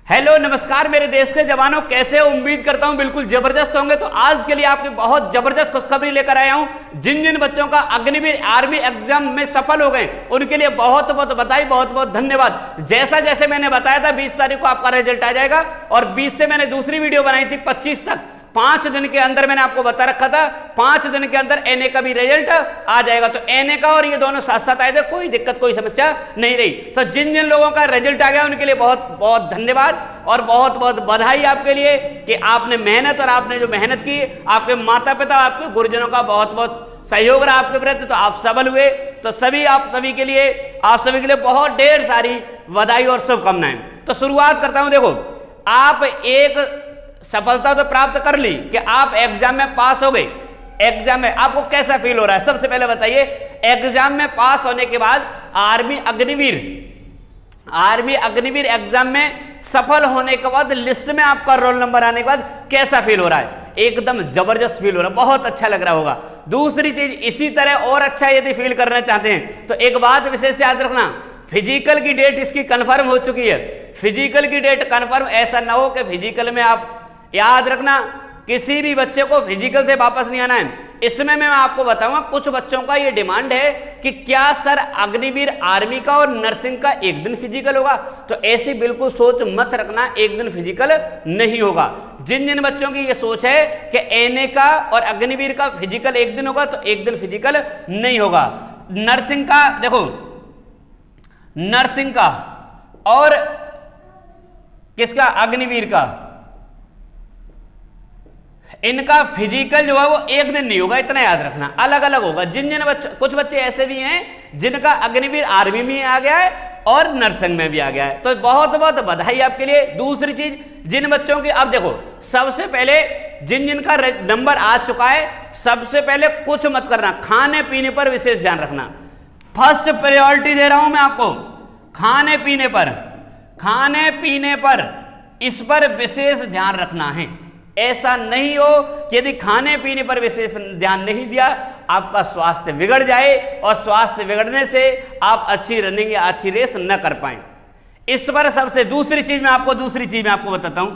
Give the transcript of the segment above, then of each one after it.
Hello नमस्कार मेरे देश के जवानों, कैसे हो? उम्मीद करता हूं बिल्कुल जबरदस्त होंगे। तो आज के लिए आपकी बहुत जबरदस्त खुशखबरी लेकर आया हूं। जिन जिन बच्चों का अग्निवीर आर्मी एग्जाम में सफल हो गए उनके लिए बहुत बहुत बधाई, बहुत बहुत धन्यवाद। जैसा जैसे मैंने बताया था 20 तारीख को आपका रिजल्ट आ जाएगा और 20 से मैंने दूसरी वीडियो बनाई थी 25 तक। 5 दिन के अंदर मैंने आपको बता रखा था 5 दिन के अंदर एनए का भी रिजल्ट आ जाएगा। तो एनए का और ये दोनों साथ साथ आए थे, कोई दिक्कत कोई समस्या नहीं रही। तो जिन जिन लोगों का रिजल्ट आ गया उनके लिए बहुत बहुत धन्यवाद और बहुत बहुत बधाई आपके लिए कि आपने मेहनत और आपने जो मेहनत की, आपके माता पिता आपके गुरुजनों का बहुत बहुत सहयोग रहा आपके प्रति, तो आप सफल हुए। तो आप सभी के लिए बहुत ढेर सारी बधाई और शुभकामनाएं। तो शुरुआत करता हूं। देखो, आप एक सफलता तो प्राप्त कर ली कि आप एग्जाम में पास हो गए। एग्जाम में आपको कैसा फील हो रहा है? सबसे पहले बताइए, एग्जाम में पास होने के बाद आर्मी अग्निवीर एग्जाम में सफल होने के बाद लिस्ट में आपका रोल नंबर आने के बाद कैसा फील हो रहा है? एकदम जबरदस्त फील हो रहा है, बहुत अच्छा लग रहा होगा। दूसरी चीज, इसी तरह और अच्छा यदि फील करना चाहते हैं तो एक बात विशेष याद रखना, फिजिकल की डेट इसकी कंफर्म हो चुकी है। फिजिकल की डेट कंफर्म, ऐसा ना हो कि फिजिकल में आप, याद रखना किसी भी बच्चे को फिजिकल से वापस नहीं आना है। इसमें मैं आपको बताऊंगा, कुछ बच्चों का ये डिमांड है कि क्या सर अग्निवीर आर्मी का और नर्सिंग का एक दिन फिजिकल होगा? तो ऐसी बिल्कुल सोच मत रखना, एक दिन फिजिकल नहीं होगा। जिन जिन बच्चों की ये सोच है कि एनए का और अग्निवीर का फिजिकल एक दिन होगा, तो एक दिन फिजिकल नहीं होगा। नर्सिंग का देखो, नर्सिंग का और किसका, अग्निवीर का, इनका फिजिकल जो है वो एक दिन नहीं होगा, इतना याद रखना, अलग अलग होगा। जिन जिन बच्चों, कुछ बच्चे ऐसे भी हैं जिनका अग्निवीर आर्मी में आ गया है और नर्सिंग में भी आ गया है, तो बहुत बहुत बधाई आपके लिए। दूसरी चीज, जिन बच्चों की, अब देखो सबसे पहले जिन जिनका नंबर आ चुका है, सबसे पहले कुछ मत करना, खाने पीने पर विशेष ध्यान रखना। फर्स्ट प्रायोरिटी दे रहा हूं मैं आपको, खाने पीने पर इस पर विशेष ध्यान रखना है। ऐसा नहीं हो कि यदि खाने पीने पर विशेष ध्यान नहीं दिया आपका स्वास्थ्य बिगड़ जाए और स्वास्थ्य बिगड़ने से आप अच्छी रनिंग या अच्छी रेस न कर पाए। इस पर सबसे दूसरी चीज मैं आपको बताता हूं,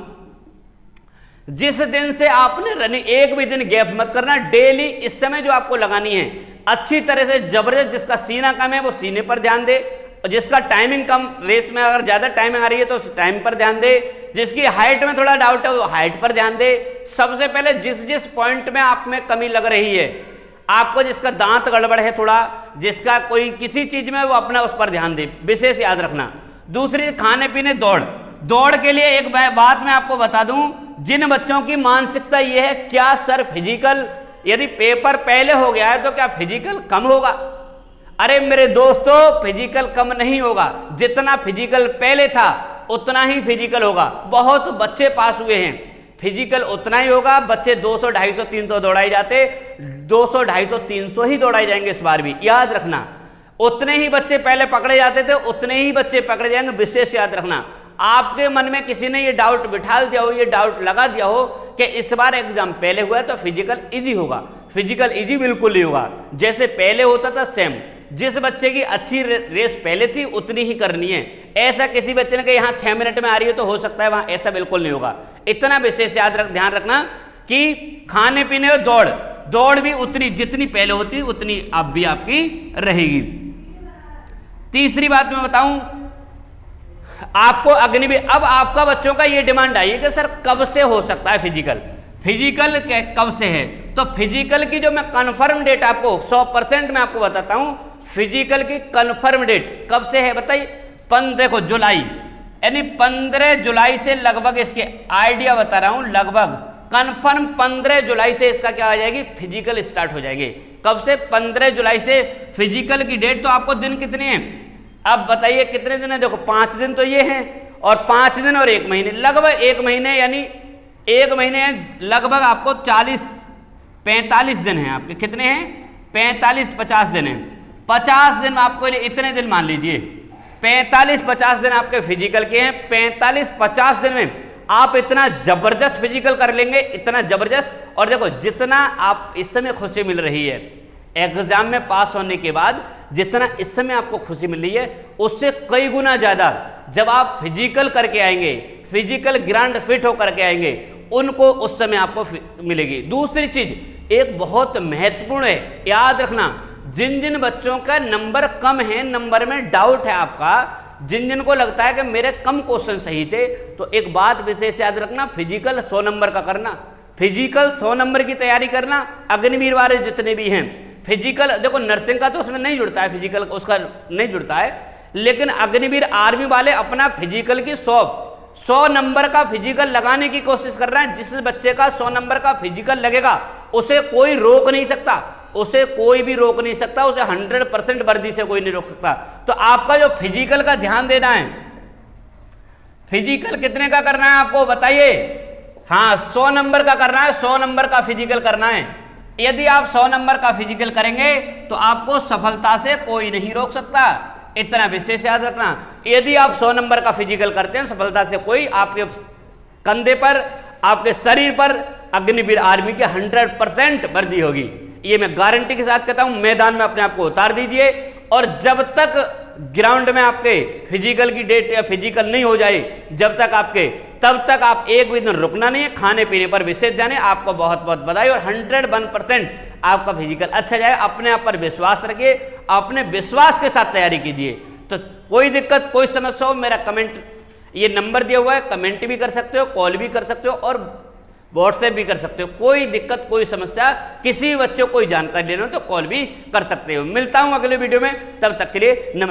जिस दिन से आपने रनिंग, एक भी दिन गैप मत करना, डेली इस समय जो आपको लगानी है अच्छी तरह से जबरदस्त। जिसका सीना कम है वो सीने पर ध्यान दे, और जिसका टाइमिंग कम, रेस में अगर ज्यादा टाइमिंग आ रही है तो उस टाइम पर ध्यान दे। जिसकी हाइट में थोड़ा डाउट है वो हाइट पर ध्यान दे। सबसे पहले जिस पॉइंट में आप में कमी लग रही है आपको, जिसका दांत गड़बड़ है थोड़ा, जिसका कोई किसी चीज में, वो अपना उस पर ध्यान दे, विशेष याद रखना। दूसरी, खाने पीने, दौड़ के लिए एक बात मैं आपको बता दूं, जिन बच्चों की मानसिकता ये है क्या सर फिजिकल, यदि पेपर पहले हो गया है तो क्या फिजिकल कम होगा? अरे मेरे दोस्तों, फिजिकल कम नहीं होगा, जितना फिजिकल पहले था उतना ही फिजिकल होगा। बहुत बच्चे पास हुए हैं, फिजिकल उतना ही होगा। बच्चे 200, 250, 300 दौड़ाए जाते, 200, 250, 300 ही दौड़ाए जाएंगे इस बार भी, याद रखना। उतने ही बच्चे पहले पकड़े जाते थे, उतने ही बच्चे पकड़े जाएंगे, विशेष याद रखना। आपके मन में किसी ने ये डाउट बिठा दिया हो, ये डाउट लगा दिया हो कि इस बार एग्जाम पहले हुआ है तो फिजिकल इजी होगा, फिजिकल इजी बिल्कुल नहीं होगा। जैसे पहले होता था सेम, जिस बच्चे की अच्छी रेस पहले थी उतनी ही करनी है। ऐसा किसी बच्चे ने कहा यहाँ 6 मिनट में आ रही है तो हो सकता है वहां, ऐसा बिल्कुल नहीं होगा। इतना विशेष ध्यान रखना कि खाने पीने और दौड़ भी उतनी, जितनी पहले होती उतनी अब भी आपकी रहेगी। तीसरी बात मैं बताऊं आपको, अग्निवीर, अब आपका बच्चों का ये डिमांड आई है कि सर कब से हो सकता है फिजिकल कब से है? तो फिजिकल की जो मैं कंफर्म डेट आपको 100% मैं आपको बताता हूं, फिजिकल की कंफर्म डेट कब से है बताइए? देखो जुलाई, यानी 15 जुलाई से लगभग, इसके आइडिया बता रहा हूं, लगभग कंफर्म 15 जुलाई से इसका क्या आ जाएगी, फिजिकल स्टार्ट हो जाएगी। कब से? 15 जुलाई से फिजिकल की डेट। तो आपको दिन कितने हैं अब बताइए, कितने दिन है? देखो 5 दिन तो ये हैं, और 5 दिन और 1 महीने, लगभग 1 महीने, यानी 1 महीने लगभग आपको 45 दिन है आपके। कितने हैं? 50 दिन है। 50 दिन आपको, इतने दिन मान लीजिए, 50 दिन आपके फिजिकल के हैं। 50 दिन में आप इतना जबरदस्त फिजिकल कर लेंगे, इतना जबरदस्त। और देखो, जितना आप इस समय खुशी मिल रही है एग्जाम में पास होने के बाद, जितना इस समय आपको खुशी मिल रही है उससे कई गुना ज्यादा जब आप फिजिकल करके आएंगे, फिजिकल ग्रांड फिट होकर के आएंगे, उनको उस समय आपको मिलेगी। दूसरी चीज एक बहुत महत्वपूर्ण है, याद रखना, जिन जिन बच्चों का नंबर कम है, नंबर में डाउट है आपका, जिन जिन को लगता है कि मेरे कम क्वेश्चन सही थे, तो एक बात विशेष याद रखना, फिजिकल 100 नंबर का करना, फिजिकल 100 नंबर की तैयारी करना। अग्निवीर वाले जितने भी हैं, फिजिकल देखो नर्सिंग का तो उसमें नहीं जुड़ता है, फिजिकल उसका नहीं जुड़ता है, लेकिन अग्निवीर आर्मी वाले अपना फिजिकल की 100 नंबर का फिजिकल लगाने की कोशिश कर रहे हैं। जिस बच्चे का 100 नंबर का फिजिकल लगेगा उसे कोई रोक नहीं सकता, उसे कोई भी रोक नहीं सकता, उसे 100% वर्दी से कोई नहीं रोक सकता। तो आपका जो फिजिकल का ध्यान देना है, फिजिकल कितने का करना है आपको बताइए? हाँ 100 नंबर का करना है, 100 नंबर का फिजिकल करना है। यदि आप 100 नंबर का फिजिकल करेंगे तो आपको सफलता से कोई नहीं रोक सकता, इतना विशेष याद रखना। यदि आप 100 नंबर का फिजिकल करते हैं, सफलता से कोई आपके कंधे पर, आपके शरीर पर अग्निवीर आर्मी की 100% वर्दी होगी, ये मैं गारंटी के साथ कहता हूं। मैदान में अपने आप को उतार दीजिए, और जब तक ग्राउंड में आपके फिजिकल की डेट या फिजिकल नहीं हो जाए, जब तक आपके, तब तक आप एक भी दिन रुकना नहीं है, खाने पीने पर विशेष जाने। आपको बहुत बहुत बधाई, और 101% आपका फिजिकल अच्छा जाए। अपने आप पर विश्वास रखिए, अपने विश्वास के साथ तैयारी कीजिए। तो कोई दिक्कत, कोई समस्या हो, मेरा कमेंट, ये नंबर दिया हुआ है, कमेंट भी कर सकते हो, कॉल भी कर सकते हो, और व्हाट्सएप भी कर सकते हो। कोई दिक्कत, कोई समस्या, किसी बच्चे को कोई जानकारी लेना हो तो कॉल भी कर सकते हो। मिलता हूं अगले वीडियो में, तब तक के लिए नमस्कार।